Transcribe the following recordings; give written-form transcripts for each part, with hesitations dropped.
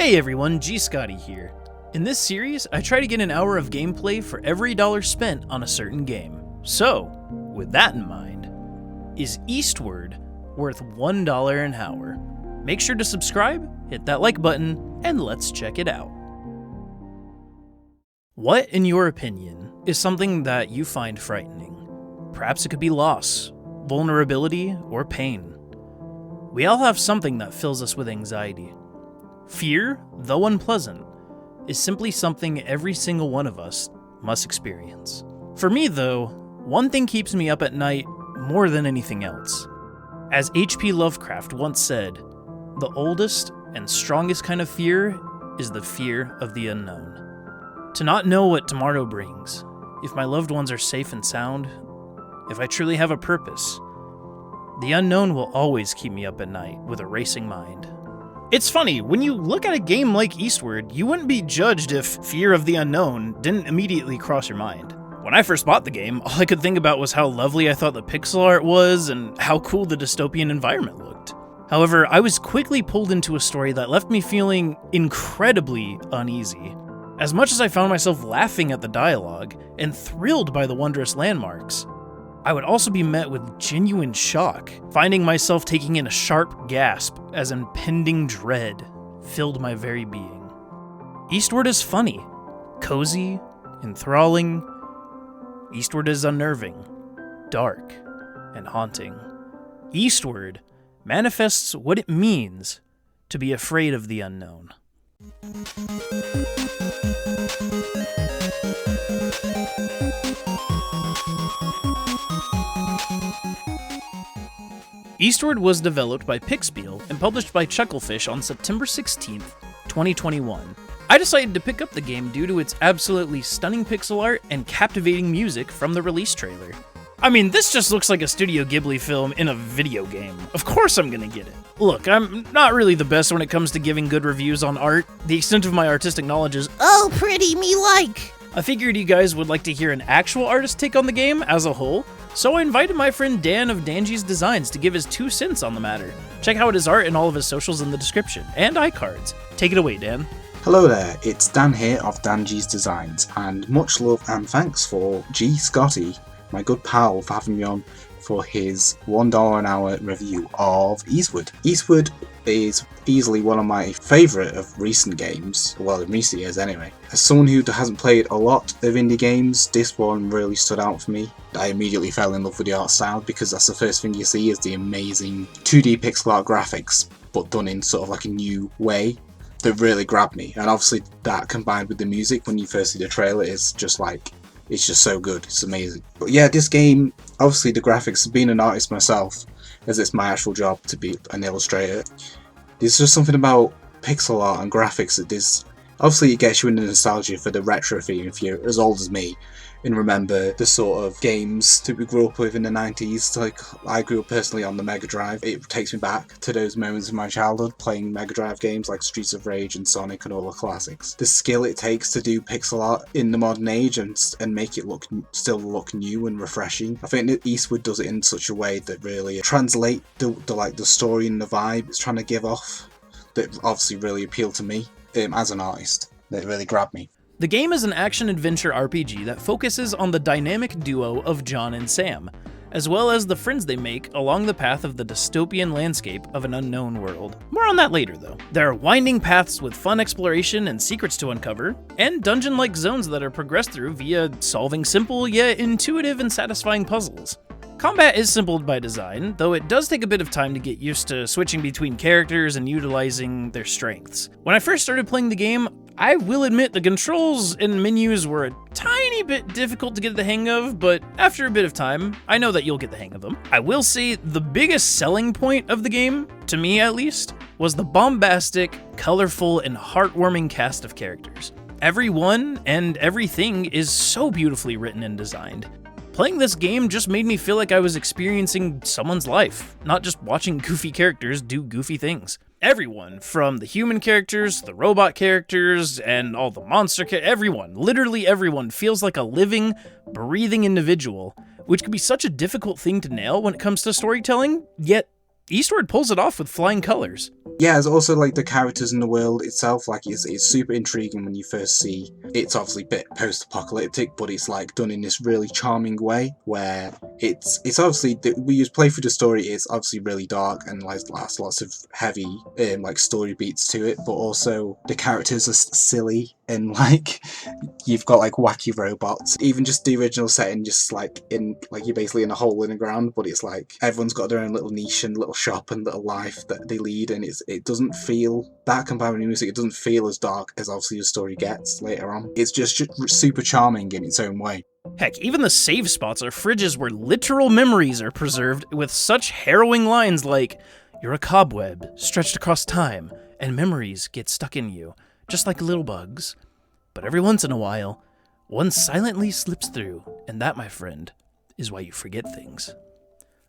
Hey everyone, GScotty here. In this series, I try to get an hour of gameplay for every dollar spent on a certain game. So, with that in mind, is Eastward worth $1 an hour? Make sure to subscribe, hit that like button, and let's check it out. What, in your opinion, is something that you find frightening? Perhaps it could be loss, vulnerability, or pain. We all have something that fills us with anxiety. Fear, though unpleasant, is simply something every single one of us must experience. For me, though, one thing keeps me up at night more than anything else. As H.P. Lovecraft once said, the oldest and strongest kind of fear is the fear of the unknown. To not know what tomorrow brings, if my loved ones are safe and sound, if I truly have a purpose, the unknown will always keep me up at night with a racing mind. It's funny, when you look at a game like Eastward, you wouldn't be judged if fear of the unknown didn't immediately cross your mind. When I first bought the game, all I could think about was how lovely I thought the pixel art was and how cool the dystopian environment looked. However, I was quickly pulled into a story that left me feeling incredibly uneasy. As much as I found myself laughing at the dialogue and thrilled by the wondrous landmarks, I would also be met with genuine shock, finding myself taking in a sharp gasp as impending dread filled my very being. Eastward is funny, cozy, enthralling. Eastward is unnerving, dark, and haunting. Eastward manifests what it means to be afraid of the unknown. Eastward was developed by Pixspiel and published by Chucklefish on September 16th, 2021. I decided to pick up the game due to its absolutely stunning pixel art and captivating music from the release trailer. I mean, this just looks like a Studio Ghibli film in a video game. Of course I'm gonna get it. Look, I'm not really the best when it comes to giving good reviews on art. The extent of my artistic knowledge is, oh, pretty me like. I figured you guys would like to hear an actual artist take on the game as a whole, so I invited my friend Dan of Danji's Designs to give his 2 cents on the matter. Check out his art and all of his socials in the description, and iCards. Take it away, Dan. Hello there, it's Dan here of Danji's Designs, and much love and thanks for GScotty, my good pal, for having me on for his $1 an hour review of Eastward. Eastward is easily one of my favourite of recent games, well, in recent years anyway. As someone who hasn't played a lot of indie games, this one really stood out for me. I immediately fell in love with the art style because that's the first thing you see is the amazing 2D pixel art graphics, but done in sort of like a new way that really grabbed me. And obviously that combined with the music when you first see the trailer is just like, it's just so good, it's amazing. But yeah, this game, obviously the graphics, being an artist myself, as it's my actual job to be an illustrator, there's just something about pixel art and graphics that this, obviously it gets you into nostalgia for the retro theme if you're as old as me and remember the sort of games that we grew up with in the 90s. Like, I grew up personally on the Mega Drive. It takes me back to those moments of my childhood playing Mega Drive games like Streets of Rage and Sonic and all the classics. The skill it takes to do pixel art in the modern age and make it still look new and refreshing. I think that Eastward does it in such a way that really translate the story and the vibe it's trying to give off that obviously really appealed to me as an artist. That really grabbed me. The game is an action-adventure RPG that focuses on the dynamic duo of John and Sam, as well as the friends they make along the path of the dystopian landscape of an unknown world. More on that later, though. There are winding paths with fun exploration and secrets to uncover, and dungeon-like zones that are progressed through via solving simple yet intuitive and satisfying puzzles. Combat is simple by design, though it does take a bit of time to get used to switching between characters and utilizing their strengths. When I first started playing the game, I will admit the controls and menus were a tiny bit difficult to get the hang of, but after a bit of time, I know that you'll get the hang of them. I will say the biggest selling point of the game, to me at least, was the bombastic, colorful, and heartwarming cast of characters. Everyone and everything is so beautifully written and designed. Playing this game just made me feel like I was experiencing someone's life, not just watching goofy characters do goofy things. Everyone, from the human characters, the robot characters, and all the monster everyone, literally everyone, feels like a living, breathing individual, which can be such a difficult thing to nail when it comes to storytelling, yet Eastward pulls it off with flying colors. Yeah, there's also like the characters in the world itself, like it's super intriguing when you first see. It's obviously a bit post-apocalyptic, but it's like done in this really charming way where it's obviously we use play through the story. It's obviously really dark and like lots of heavy like story beats to it, but also the characters are silly and like you've got like wacky robots. Even just the original setting, just like you're basically in a hole in the ground, but it's like everyone's got their own little niche and little shop and little life that they lead, and it doesn't feel that combined with the music. It doesn't feel as dark as obviously the story gets later on. It's just super charming in its own way. Heck, even the save spots are fridges where literal memories are preserved with such harrowing lines like, "You're a cobweb stretched across time, and memories get stuck in you, just like little bugs. But every once in a while, one silently slips through, and that, my friend, is why you forget things."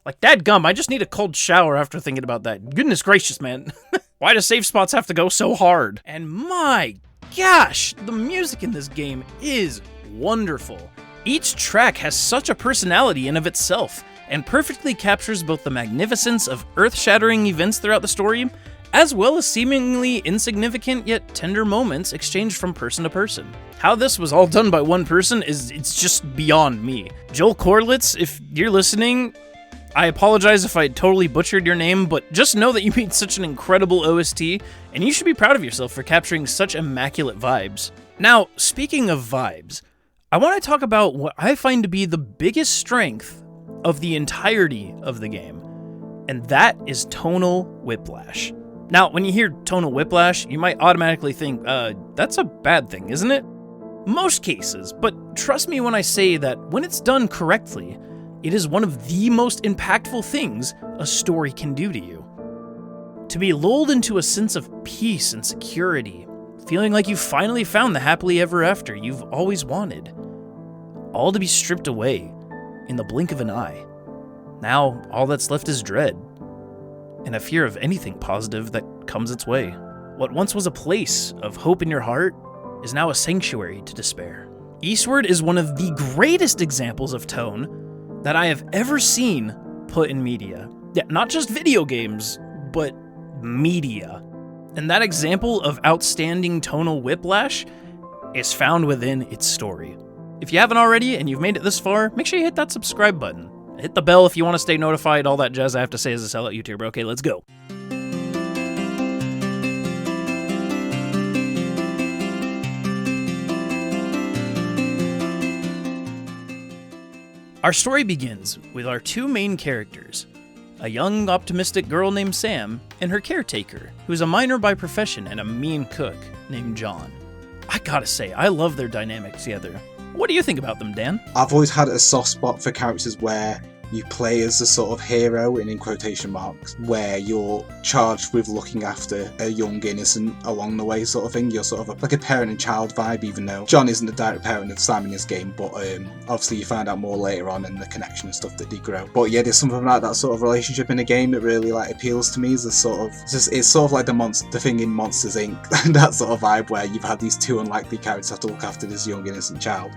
Like, dadgum, I just need a cold shower after thinking about that. Goodness gracious, man. Why do save spots have to go so hard? And my gosh, the music in this game is wonderful. Each track has such a personality in of itself, and perfectly captures both the magnificence of earth-shattering events throughout the story, as well as seemingly insignificant yet tender moments exchanged from person to person. How this was all done by one person it's just beyond me. Joel Corlitz, if you're listening, I apologize if I totally butchered your name, but just know that you made such an incredible OST, and you should be proud of yourself for capturing such immaculate vibes. Now, speaking of vibes, I want to talk about what I find to be the biggest strength of the entirety of the game, and that is tonal whiplash. Now, when you hear tonal whiplash, you might automatically think, that's a bad thing, isn't it? Most cases, but trust me when I say that when it's done correctly, it is one of the most impactful things a story can do to you. To be lulled into a sense of peace and security, feeling like you've finally found the happily ever after you've always wanted. All to be stripped away in the blink of an eye. Now, all that's left is dread, and a fear of anything positive that comes its way. What once was a place of hope in your heart is now a sanctuary to despair. Eastward is one of the greatest examples of tone that I have ever seen put in media. Yeah, not just video games, but media. And that example of outstanding tonal whiplash is found within its story. If you haven't already and you've made it this far, make sure you hit that subscribe button. Hit the bell if you want to stay notified, all that jazz I have to say as a sellout YouTuber. Okay, let's go. Our story begins with our two main characters, a young, optimistic girl named Sam and her caretaker, who's a miner by profession and a mean cook named John. I gotta say, I love their dynamic together. What do you think about them, Dan? I've always had a soft spot for characters where you play as a sort of hero, in quotation marks, where you're charged with looking after a young innocent along the way sort of thing. You're sort of like a parent and child vibe, even though John isn't the direct parent of Sam in this game, but obviously you find out more later on in the connection and stuff that they grow. But yeah, there's something like that sort of relationship in the game that really like appeals to me. Is it's sort of like the thing in Monsters Inc. that sort of vibe where you've had these two unlikely characters have to look after this young innocent child,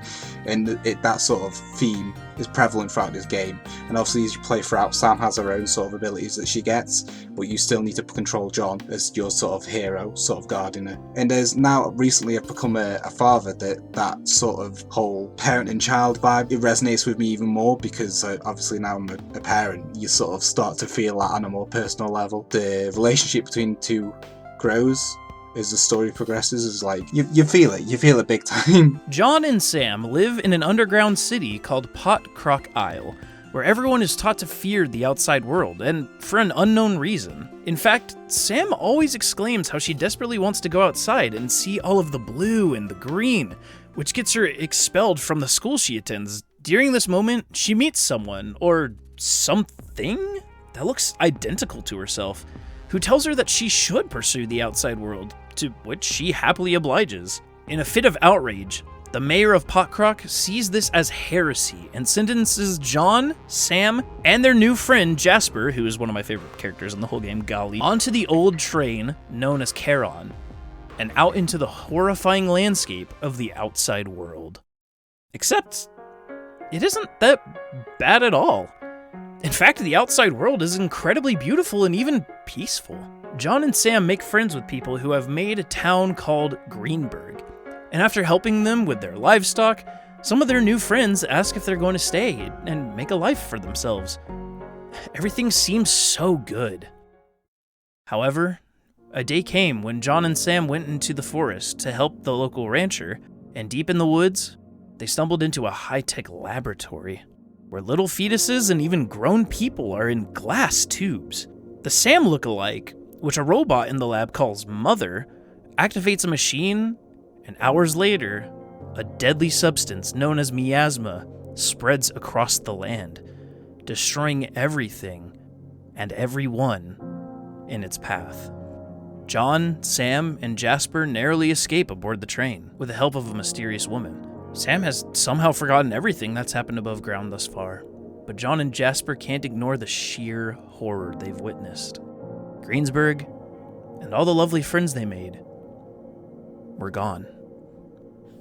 and that sort of theme is prevalent throughout this game. And obviously as you play throughout, Sam has her own sort of abilities that she gets, but you still need to control John as your sort of hero, sort of guarding her. And there's now recently I've become a father that sort of whole parent and child vibe, it resonates with me even more because obviously now I'm a parent, you sort of start to feel that on a more personal level. The relationship between the two grows as the story progresses. Is like you feel it big time. John and Sam live in an underground city called Pot Croc Isle, where everyone is taught to fear the outside world, and for an unknown reason. In fact, Sam always exclaims how she desperately wants to go outside and see all of the blue and the green, which gets her expelled from the school she attends. During this moment, she meets someone, or something, that looks identical to herself, who tells her that she should pursue the outside world, to which she happily obliges. In a fit of outrage, the mayor of Potcroc sees this as heresy and sentences John, Sam, and their new friend Jasper, who is one of my favorite characters in the whole game, Golly, onto the old train known as Charon, and out into the horrifying landscape of the outside world. Except, it isn't that bad at all. In fact, the outside world is incredibly beautiful and even peaceful. John and Sam make friends with people who have made a town called Greenberg. And after helping them with their livestock, some of their new friends ask if they're going to stay and make a life for themselves. Everything seems so good. However, a day came when John and Sam went into the forest to help the local rancher, and deep in the woods, they stumbled into a high-tech laboratory where little fetuses and even grown people are in glass tubes. The Sam lookalike, which a robot in the lab calls Mother, activates a machine, and hours later, a deadly substance known as miasma spreads across the land, destroying everything and everyone in its path. John, Sam, and Jasper narrowly escape aboard the train with the help of a mysterious woman. Sam has somehow forgotten everything that's happened above ground thus far, but John and Jasper can't ignore the sheer horror they've witnessed. Greensburg, and all the lovely friends they made, were gone.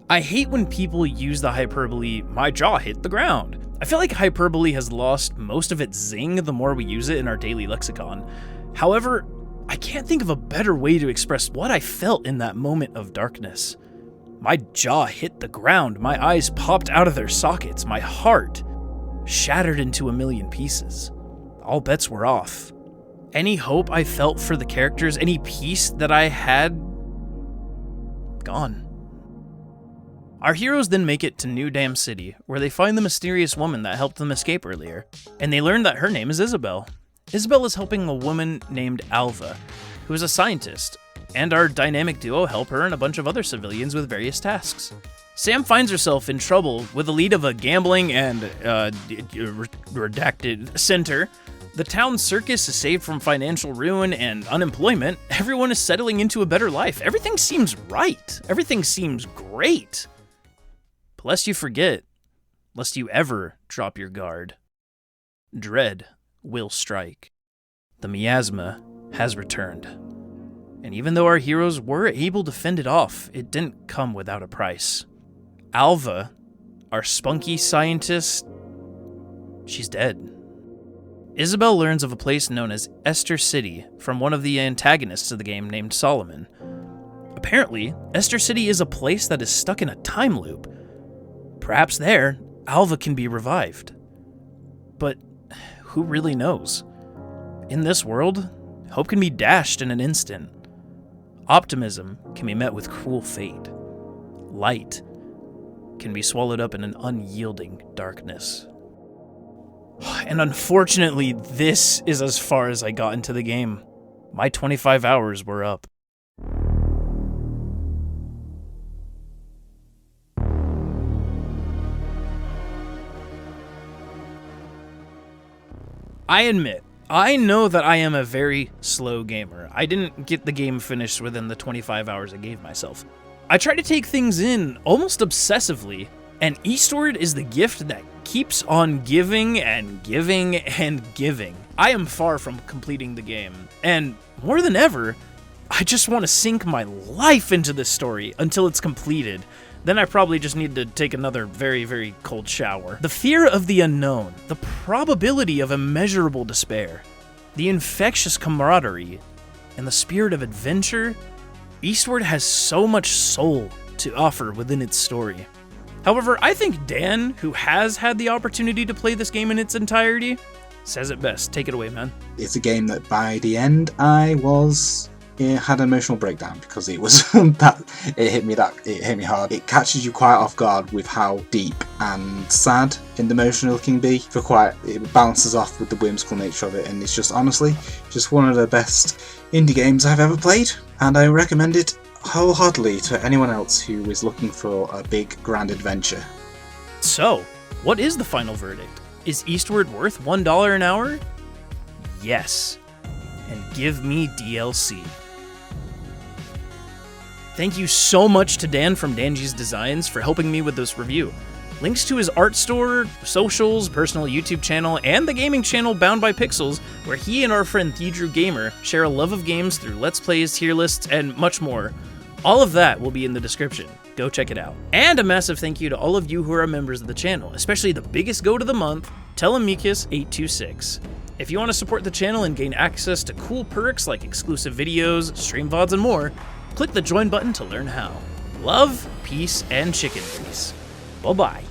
I hate when people use the hyperbole, "my jaw hit the ground." I feel like hyperbole has lost most of its zing the more we use it in our daily lexicon. However, I can't think of a better way to express what I felt in that moment of darkness. My jaw hit the ground, my eyes popped out of their sockets, my heart shattered into a million pieces. All bets were off. Any hope I felt for the characters, any peace that I had, gone. Our heroes then make it to New Dam City, where they find the mysterious woman that helped them escape earlier, and they learn that her name is Isabel. Isabel is helping a woman named Alva, who is a scientist, and our dynamic duo help her and a bunch of other civilians with various tasks. Sam finds herself in trouble with the lead of a gambling and redacted center. The town circus is saved from financial ruin and unemployment. Everyone is settling into a better life. Everything seems right. Everything seems great. But lest you forget, lest you ever drop your guard, dread will strike. The miasma has returned. And even though our heroes were able to fend it off, it didn't come without a price. Alva, our spunky scientist, she's dead. Isabel learns of a place known as Esther City from one of the antagonists of the game named Solomon. Apparently, Esther City is a place that is stuck in a time loop. Perhaps there, Alva can be revived. But who really knows? In this world, hope can be dashed in an instant. Optimism can be met with cruel fate. Light can be swallowed up in an unyielding darkness. And unfortunately, this is as far as I got into the game. My 25 hours were up. I admit, I know that I am a very slow gamer. I didn't get the game finished within the 25 hours I gave myself. I try to take things in almost obsessively, and Eastward is the gift that keeps on giving and giving and giving. I am far from completing the game, and more than ever, I just want to sink my life into this story until it's completed. Then I probably just need to take another very, very cold shower. The fear of the unknown, the probability of immeasurable despair, the infectious camaraderie, and the spirit of adventure, Eastward has so much soul to offer within its story. However, I think Dan, who has had the opportunity to play this game in its entirety, says it best. Take it away, man. It's a game that by the end it had an emotional breakdown because it was it hit me hard. It catches you quite off guard with how deep and sad and emotional it can be. It balances off with the whimsical nature of it, and it's just honestly just one of the best indie games I've ever played, and I recommend it wholeheartedly to anyone else who is looking for a big grand adventure. So, what is the final verdict? Is Eastward worth $1 an hour? Yes. And give me DLC. Thank you so much to Dan from Danji's Designs for helping me with this review. Links to his art store, socials, personal YouTube channel, and the gaming channel Bound by Pixels, where he and our friend Thedrew Gamer share a love of games through Let's Plays, tier lists, and much more. All of that will be in the description. Go check it out. And a massive thank you to all of you who are members of the channel, especially the biggest goat of the month, Telemachus826. If you want to support the channel and gain access to cool perks like exclusive videos, stream VODs, and more, click the join button to learn how. Love, peace, and chicken grease. Bye-bye.